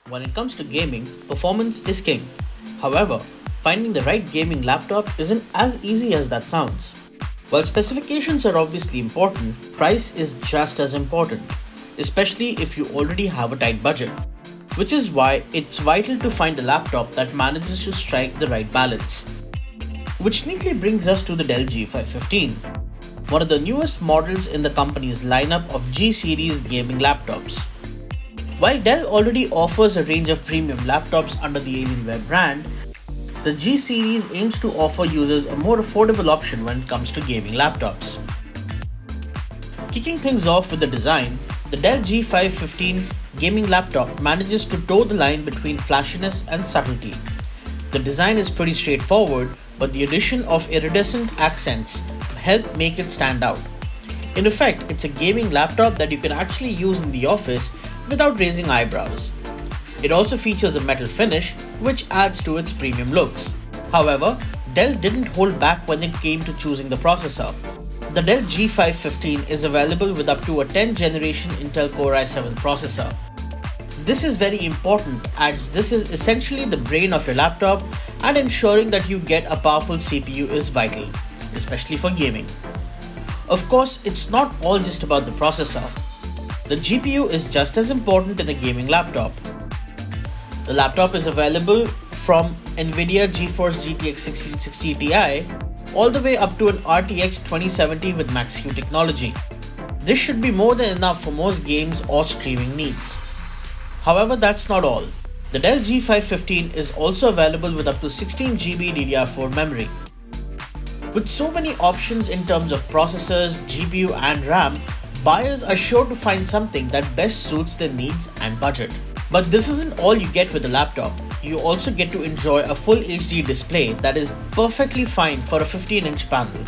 When it comes to gaming, performance is king. However, finding the right gaming laptop isn't as easy as that sounds. While specifications are obviously important, price is just as important, especially if you already have a tight budget. Which is why it's vital to find a laptop that manages to strike the right balance. Which neatly brings us to the Dell G515, one of the newest models in the company's lineup of G series gaming laptops. While Dell already offers a range of premium laptops under the Alienware brand, the G series aims to offer users a more affordable option when it comes to gaming laptops. Kicking things off with the design, the Dell G515 gaming laptop manages to toe the line between flashiness and subtlety. The design is pretty straightforward, but the addition of iridescent accents help make it stand out. In effect, it's a gaming laptop that you can actually use in the office without raising eyebrows. It also features a metal finish, which adds to its premium looks. However, Dell didn't hold back when it came to choosing the processor. The Dell G515 is available with up to a 10th generation Intel Core i7 processor. This is very important as this is essentially the brain of your laptop, and ensuring that you get a powerful CPU is vital, especially for gaming. Of course, it's not all just about the processor. The GPU is just as important in a gaming laptop. The laptop is available from NVIDIA GeForce GTX 1660 Ti all the way up to an RTX 2070 with Max-Q technology. This should be more than enough for most games or streaming needs. However, that's not all. The Dell G515 is also available with up to 16GB DDR4 memory. With so many options in terms of processors, GPU and RAM, buyers are sure to find something that best suits their needs and budget. But this isn't all you get with the laptop. You also get to enjoy a full HD display that is perfectly fine for a 15-inch panel.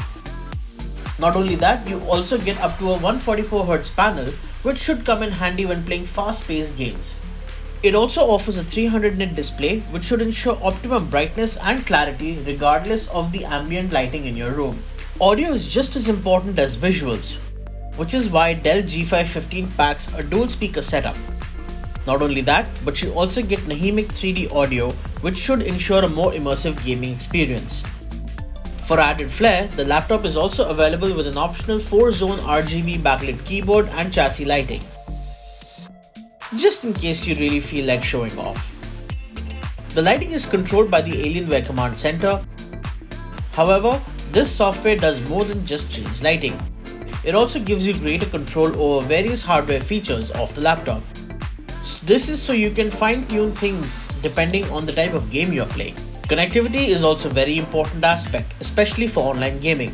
Not only that, you also get up to a 144Hz panel, which should come in handy when playing fast-paced games. It also offers a 300-nit display, which should ensure optimum brightness and clarity regardless of the ambient lighting in your room. Audio is just as important as visuals, which is why Dell G515 packs a dual speaker setup. Not only that, but you also get Nahimic 3D audio, which should ensure a more immersive gaming experience. For added flair, the laptop is also available with an optional 4-zone Rgb Backlit Keyboard and chassis lighting, just in case you really feel like showing off. The lighting is controlled by the Alienware Command Center. However, this software does more than just change lighting. It also gives you greater control over various hardware features of the laptop. This is so you can fine-tune things depending on the type of game you're playing. Connectivity is also a very important aspect, especially for online gaming.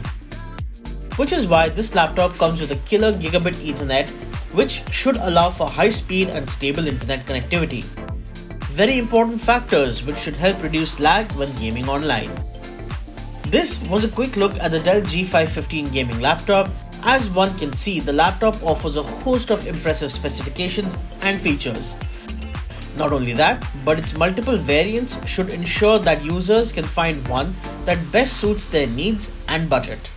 Which is why this laptop comes with a killer gigabit Ethernet, which should allow for high speed and stable internet connectivity. Very important factors which should help reduce lag when gaming online. This was a quick look at the Dell G515 gaming laptop. As one can see, the laptop offers a host of impressive specifications and features. Not only that, but its multiple variants should ensure that users can find one that best suits their needs and budget.